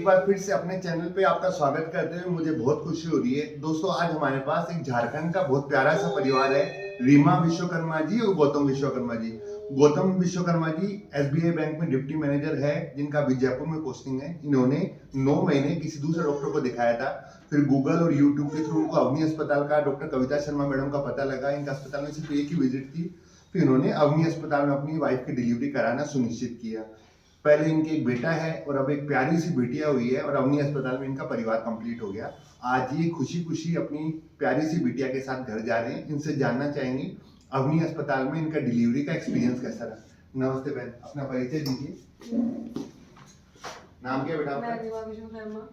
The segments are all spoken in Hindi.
बार फिर से अपने चैनल पे आपका स्वागत करते हुए मुझे बहुत खुशी हो रही है। दोस्तों आज हमारे पास एक झारखंड का बहुत प्यारा सा परिवार है, रीमा विश्वकर्मा जी और गौतम विश्वकर्मा जी। गौतम विश्वकर्मा जी एसबीआई बैंक में डिप्टी मैनेजर है, जिनका अभी जयपुर में पोस्टिंग है। इन्होंने 9 महीने किसी दूसरे डॉक्टर को दिखाया था, फिर गूगल और यूट्यूब के थ्रू उनको अवनी अस्पताल का डॉक्टर कविता शर्मा मैडम का पता लगा। इनका अस्पताल में सिर्फ एक ही विजिट थी, फिर इन्होंने अवनी अस्पताल में अपनी वाइफ की डिलीवरी कराना सुनिश्चित किया। पहले इनके एक बेटा है और अब एक प्यारी सी बेटिया हुई है और अवनी अस्पताल में इनका परिवार कंप्लीट हो गया। आज ये खुशी खुशी अपनी प्यारी सी बिटिया के साथ घर जा रहे हैं। इनसे जानना चाहेंगे अवनी अस्पताल में इनका डिलीवरी का एक्सपीरियंस कैसा रहा। नमस्ते बहन, अपना परिचय दीजिए। नाम क्या बेटा आपका? मैं रीमा विश्वकर्मा।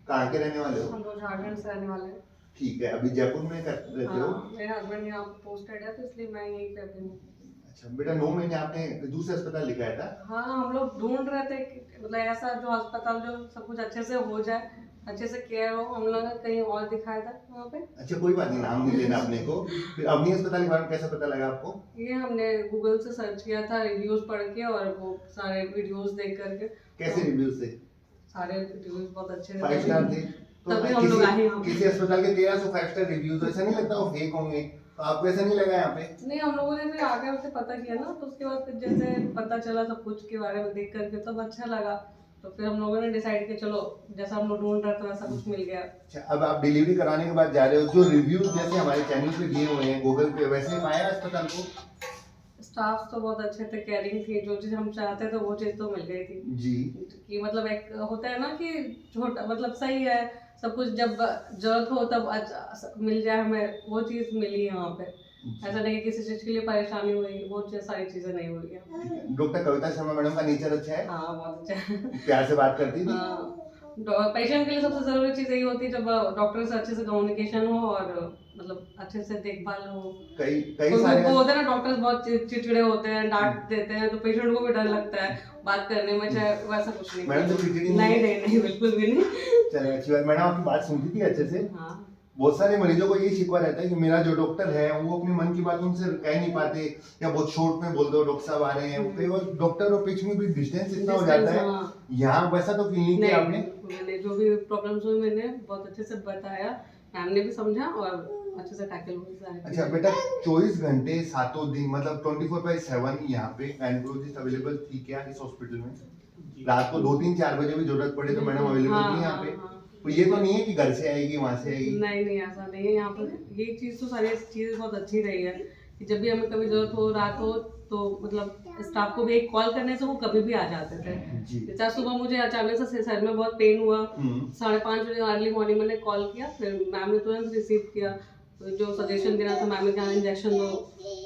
कहाँ के रहने वाले हो? हम लोग झारखंड से रहने वाले हैं। ठीक है, अभी जयपुर में रहते हो? मेरे हस्बैंड यहाँ पोस्टेड है तो इसलिए मैं यहीं रहती हूँ। अच्छा बेटा, 9 महीने आपने दूसरे अस्पताल दिखाया था? हाँ, हम लोग ढूंढ रहे थे कि मतलब ऐसा जो अस्पताल जो सब कुछ अच्छे से हो जाए, अच्छे से केयर हो। हम लोगों ने कहीं और दिखाया था वहाँ पे। अच्छा कोई बात नहीं, नाम नहीं लेना अपने को। फिर अवनी अस्पताल के बारे में कैसे पता लगा आपको? ये हमने गूगल से सर्च किया था, रिव्यूज पढ़ के और वो सारे वीडियोस देख करके। कैसे रिव्यूज थे? सारे रिव्यूज बहुत अच्छे थे। 5 स्टार थे? तभी हम लोग आए यहाँ पे। किसी अस्पताल के 1305 स्टार रिव्यूज, ऐसा नहीं लगता वो फेक होंगे? तो आपको ऐसा नहीं लगा यहाँ पे? नहीं, हम लोगों ने फिर आगे उससे पता किया ना, तो उसके बाद फिर जैसे पता चला सब कुछ के बारे में देख करके तब अच्छा लगा। तो फिर हम लोगों ने डिसाइड किया चलो जैसा हम लोग ढूंढ रहे थे वैसा कुछ मिल गया। अच्छा, अब आप डिलीवरी कराने के बाद जा रहे हो, जो रिव्यूज जैसे हमारे चैनल पे दिए हुए हैं गूगल पे, वैसे ही पाया अस्पताल को? स्टाफ तो बहुत अच्छे थे, केयरिंग थी, जो चीज हम चाहते थे वो चीज तो मिल गई थी जी। कि मतलब एक होता है ना कि छोटा मतलब सही है सब कुछ, जब जरूरत हो तब मिल जाए हमें, वो चीज मिली यहाँ पे। ऐसा नहीं कि किसी चीज के लिए परेशानी हुई, वो सारी चीजें नहीं हुई है। डॉक्टर कविता शर्मा मैडम का नेचर अच्छा है? हाँ बहुत अच्छा है। प्यार से बात करती थी? हाँ, पेशेंट के लिए सबसे जरूरी चीज यही होती है जब डॉक्टर से अच्छे से कम्युनिकेशन हो और मतलब अच्छे से देखभाल हो। कई सारे वो होता है ना, डॉक्टर्स बहुत चिड़चिड़े होते हैं, डांट देते हैं, तो पेशेंट को भी डर लगता है बात करने में, चाहे वैसा कुछ नहीं। मैडम तो चिड़चिड़ी नहीं बिल्कुल भी नहीं। चलो अच्छी बात। मैडम आपकी बात सुनती थी अच्छे से? हाँ। बहुत सारे मरीजों को ये शिकवा रहता है कि मेरा जो डॉक्टर है वो अपने मन की बात उनसे कह नहीं पाते, या बहुत शॉर्ट में बोल दो डॉक्टर साहब आ रहे हैं, कई बार डॉक्टर और पेशेंट में भी डिस्टेंस इतना हो जाता है। हाँ। यहाँ वैसा तो फील नहीं किया आपने? मैंने जो भी प्रॉब्लम्स हुई मैंने बहुत अच्छे से बताया, मैम ने भी समझा और अच्छे से टैकल हुई। अच्छा बेटा, 24 घंटे 7 दिन मतलब 24/7 यहाँ पे गायनेकोलॉजिस्ट अवेलेबल थी क्या इस हॉस्पिटल में? रात को 2-3-4 बजे भी जरूरत पड़े तो मैडम अवेलेबल थी यहाँ पे? तो ये तो नहीं है कि घर से आएगी वहां से आएगी? नहीं ऐसा नहीं है यहाँ पर। ये चीज तो सारी चीजें बहुत अच्छी रही है कि जब भी हमें कभी जरूरत हो, रात हो, तो मतलब स्टाफ को भी एक कॉल करने से वो कभी भी आ जाते थे। जैसे सुबह मुझे अचानक से सर में बहुत पेन हुआ, 5:30 बजे अर्ली मॉर्निंग मैंने कॉल किया, फिर मैम ने तुरंत रिसीव किया, तो जो सजेशन देना था मैम ने कहा इंजेक्शन दो,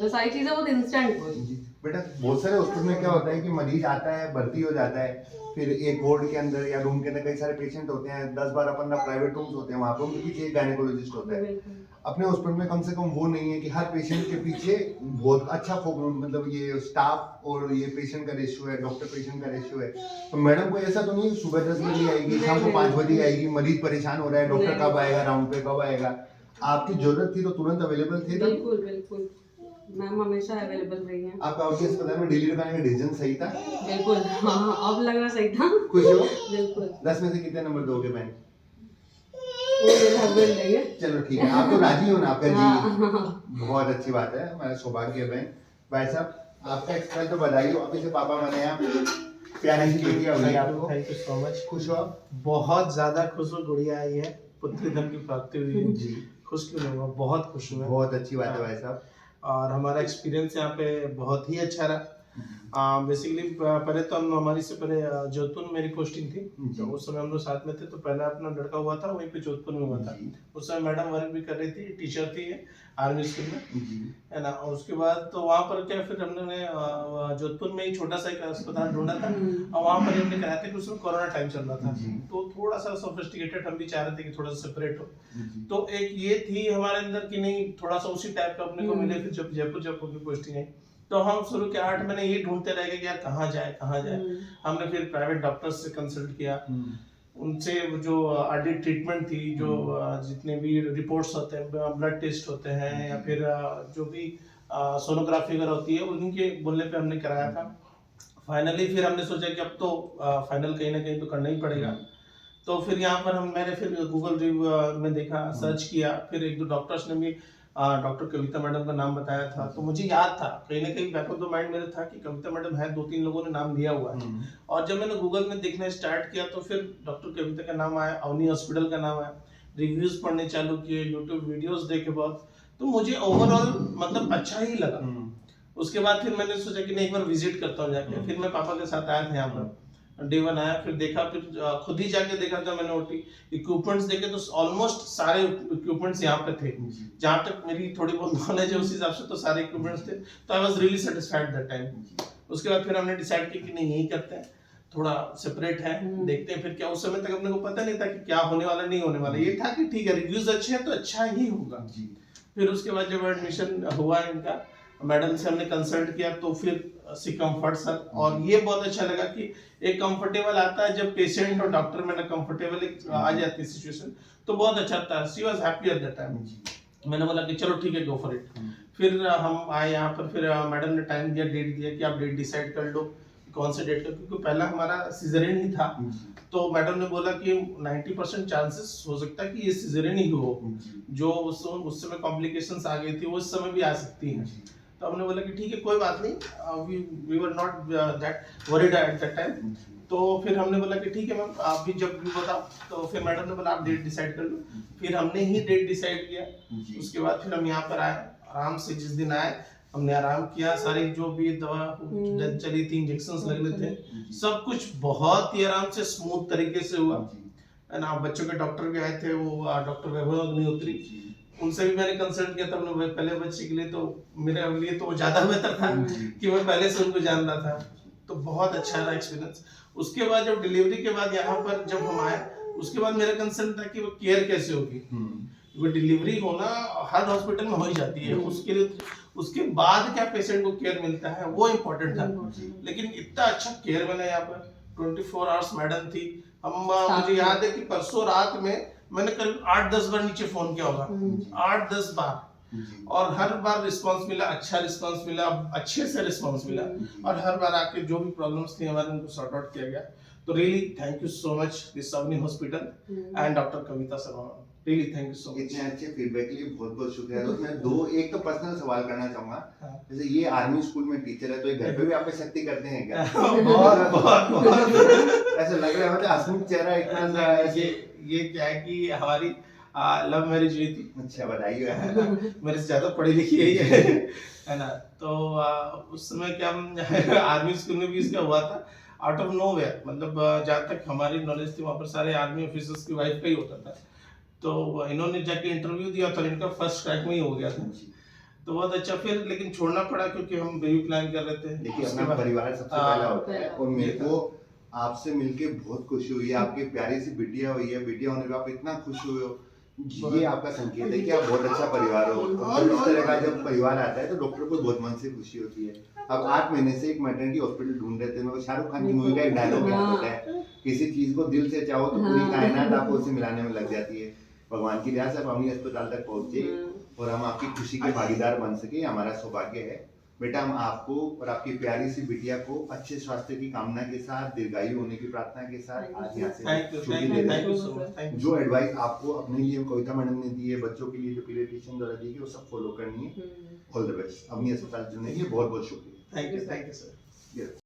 तो सारी चीजें बहुत इंस्टेंट हुई। बेटा बहुत सारे हॉस्पिटल में क्या होता है कि मरीज आता है, भर्ती हो जाता है, फिर एक वार्ड के अंदर या रूम के अंदर कई सारे पेशेंट होते हैं, 10-12-15 प्राइवेट रूम्स होते हैं, वहाँ पे उनके पीछे एक गायनेकोलॉजिस्ट होता है। अपने हॉस्पिटल में कम से कम वो नहीं है कि हर पेशेंट के पीछे बहुत अच्छा मतलब ये स्टाफ और ये पेशेंट का रेशियो है, डॉक्टर पेशेंट का रेशियो है। तो मैडम को ऐसा तो नहीं है सुबह 10 बजे आएगी, शाम को 5 बजे आएगी, मरीज परेशान हो रहा है, डॉक्टर कब आएगा, राउंड पे कब आएगा? आपकी जरूरत थी तो तुरंत अवेलेबल थे? बिल्कुल मैम हमेशा अवेलेबल रही हैं। आपका आपके अस्पताल में डिलीवरी कराने का डिसीजन सही था? बिल्कुल, हाँ अब लग रहा सही था। खुश हो? बिल्कुल। 10 में से कितने नंबर दोगे बहन? वो मेरे हस्बैंड नहीं है। चलो ठीक है, आप तो राजी हो ना आपका जी? हाँ। बहुत अच्छी बात है, हमारा सौभाग्य है बहन। भाई साहब आपका एक्सपायर तो बधाई हो, अभी से पापा बने आप, प्यारी सी बेटी हो गई आपको। Thank you so much. खुश हो आप? बहुत ज्यादा खुश हो, गुड़िया आई है, पुत्री धन की प्राप्ति हुई है जी। खुश क्यों नहीं हुआ, बहुत खुश हुआ। बहुत अच्छी बात है भाई साहब। और हमारा एक्सपीरियंस यहाँ पे बहुत ही अच्छा रहा। बेसिकली पहले तो हम हमारी से पहले जोधपुर में मेरी पोस्टिंग थी, तो उस समय हम लोग साथ में थे, तो पहला अपना लड़का हुआ था वहीं पे जोधपुर में हुआ था। उस समय मैडम वर्क भी कर रही थी, टीचर थी आर्मी स्कूल में, है ना। और उसके बाद तो वहाँ पर क्या फिर हमने जोधपुर में ही छोटा सा एक अस्पताल ढूंढा था, और वहाँ पर हमने कराया था कि उसमें कोरोना टाइम चल रहा था, तो थोड़ा सा सोफिस्टिकेटेड हम भी चाह रहे थे कि थोड़ा सा सेपरेट हो। तो एक ये थी हमारे अंदर कि नहीं थोड़ा सा उसी टाइप का अपने को मिले। फिर जब जयपुर की पोस्टिंग आई तो हम शुरू के 8 महीने ये ढूंढते रह गए कि यार कहाँ जाए। हमने फिर प्राइवेट डॉक्टर्स से कंसल्ट किया, उनसे जो ऑडिट ट्रीटमेंट थी, जो जितने भी रिपोर्ट्स होते हैं, ब्लड टेस्ट होते हैं, या फिर जो भी सोनोग्राफी वगैरह होती है, उनके बोलने पे हमने कराया था। फाइनली फिर हमने सोचा कि अब तो फाइनल कहीं ना कहीं तो करना ही पड़ेगा। तो फिर यहाँ पर मैंने फिर गूगल रिव्यू में देखा, सर्च किया, फिर एक दो डॉक्टर्स ने भी डॉक्टर कविता मैडम का नाम बताया था, तो मुझे याद था कहीं ना कहीं बैक ऑफ द माइंड मेरे था कि कविता मैडम है, 2-3 लोगों ने नाम लिया हुआ है। और जब मैंने गूगल में देखना स्टार्ट किया तो फिर डॉक्टर कविता का नाम आया, अवनी हॉस्पिटल का नाम आया, रिव्यूज पढ़ने चालू किए, यूट्यूब वीडियोस देखे बहुत, तो मुझे ओवरऑल मतलब अच्छा ही लगा। उसके बाद फिर मैंने सोचा कि नहीं, एक बार विजिट करता हूँ जाके। फिर मैं पापा के साथ आया था यहाँ पर, डे 1 आया, फिर देखा, फिर खुद ही जाके देखा था मैंने ओटी इक्विपमेंट्स देखे, तो ऑलमोस्ट सारे इक्विपमेंट्स यहाँ पे थे। जहाँ तक मेरी थोड़ी बहुत नॉलेज है उस हिसाब से तो सारे इक्विपमेंट्स थे, तो I was really satisfied that time. उसके बाद फिर हमने डिसाइड किया कि नहीं, यही करते हैं, थोड़ा सेपरेट है, देखते हैं फिर क्या। उस समय तक अपने को पता नहीं था कि क्या होने वाला नहीं होने वाला, ये था कि ठीक है रिव्यूज अच्छे हैं तो अच्छा ही होगा। फिर उसके बाद जब एडमिशन हुआ इनका, मैडम से हमने कंसल्ट किया, तो फिर सी कंफर्ट सर, और ये बहुत अच्छा लगा कि एक कंफर्टेबल आता है जब पेशेंट और डॉक्टर में ना कंफर्टेबल आ जाती है सिचुएशन, तो बहुत अच्छा था। She was happy at that time. मैंने बोला कि चलो ठीक है, गो फॉर इट। फिर हम आए यहाँ पर, फिर मैडम ने टाइम दिया, डेट दिया कि आप डेट डिसाइड कर लो कौन से डेट का, क्योंकि पहला हमारा सिजेरियन ही था। तो मैडम ने बोला कि 90% चांसेस हो सकता है कि ये सिजेरियन ही हो, जो उस समय कॉम्प्लिकेशंस आ गई थी वो इस समय भी आ सकती हैं। तो हमने बोला कि ठीक है, कोई बात नहीं, we were not that worried at that time. तो फिर हमने बोला कि ठीक है मैम, आप भी जब भी बताओ। तो फिर मैडम ने बोला आप डेट डिसाइड कर लो। फिर हमने ही डेट डिसाइड किया। उसके बाद फिर हम यहाँ पर आए, आराम से जिस दिन आए हमने आराम किया, सारी जो भी दवा चली थी, इंजेक्शंस लगने थे, सब कुछ बहुत ही आराम से स्मूथ तरीके से हुआ। है ना, बच्चों के डॉक्टर भी आए थे, वो डॉक्टर वैभव अग्निहोत्री, उनसे भी मैंने कंसल्ट किया था अपने पहले बच्चे के लिए। तो मेरे लिए तो ज्यादा बेहतर था कि मैं पहले से उनको जान रहा था, तो बहुत अच्छा रहा एक्सपीरियंस। उसके बाद जब डिलीवरी के बाद यहाँ पर जब हम आए, उसके बाद मेरा कंसर्न था कि वो केयर कैसे होगी। वो डिलीवरी होना हर हॉस्पिटल में हो ही जाती है, उसके लिए उसके बाद क्या पेशेंट को केयर मिलता है वो इम्पोर्टेंट था। लेकिन इतना अच्छा केयर मिला यहाँ पर, 24 आवर्स मैडम थी। हम मुझे याद है कि परसों रात में मैंने करीब 8-10 बार नीचे फोन किया होगा, 8-10 बार, और हर बार रिस्पांस मिला, अच्छा रिस्पांस मिला, अच्छे से रिस्पांस मिला, और हर बार आके जो भी प्रॉब्लम्स थी हमारे उनको सॉर्ट आउट किया गया। तो really thank you so much this Avani hospital and doctor Kavita Sharma, really thank you so much. इतने अच्छे फीडबैक के लिए बहुत बहुत शुक्रिया दोस्त। मैं एक तो पर्सनल सवाल करना चाहूंगा, जैसे ये आर्मी स्कूल में टीचर है, तो ये घर पे भी आप पे सख्ती करते हैं क्या? बहुत बहुत बहुत ऐसा लग रहा है, मतलब हंसमुख चेहरा इतना सा ऐसे। ये क्या है कि हमारी लव मैरिज हुई थी। अच्छा, बताइए। मेरे से ज्यादा पढ़ी लिखी है ये, है ना। तो उस समय क्या हम आर्मी स्कूल में भी इसका हुआ था, आउट ऑफ नोवेयर, मतलब जहाँ तक हमारी नॉलेज थी वहाँ पर सारे आर्मी ऑफिसर्स की वाइफ का ही होता था। तो इन्होंने जाके इंटरव्यू दिया था, इनका फर्स्ट ट्रैक में ही हो गया था, तो बहुत अच्छा। फिर लेकिन छोड़ना पड़ा क्योंकि हम बेबी प्लान कर रहे थे। देखिए, अपना परिवार सबसे पहला होता है, और मेरे को आपसे मिलके बहुत खुशी हुई है। आपकी प्यारी सी बिटिया हुई है, बिटिया होने पे आप इतना खुश हुए हो, ये आपका संकेत है कि आप बहुत अच्छा परिवार हो। और इस तरह का जब परिवार आता है तो डॉक्टर को बहुत मन से खुशी होती है। अब 8 महीने से एक मैटरनिटी हॉस्पिटल ढूंढ रहे थे। मेरे को शाहरुख खान की मूवी का एक डायलॉग याद होता है, किसी चीज को दिल से चाहो तो पूरी कायनात आपको उसे मिलाने में लग जाती है। भगवान की दया से आप अवनी अस्पताल तक पहुंचे और हम आपकी खुशी के भागीदार बन सके, हमारा सौभाग्य है। बेटा, हम आपको और आपकी प्यारी सी बिटिया को अच्छे स्वास्थ्य की कामना के साथ, दीर्घायु होने की प्रार्थना के साथ आज यहाँ से छुट्टी दे रहे हैं। जो एडवाइस आपको अपने लिए कविता मैडम ने दी है, बच्चों के लिए जो पीडियाट्रिशियन द्वारा दी है, वो सब फॉलो करनी है। All the best. अवनी अस्पताल जुड़ने के लिए बहुत बहुत शुक्रिया। Thank you sir.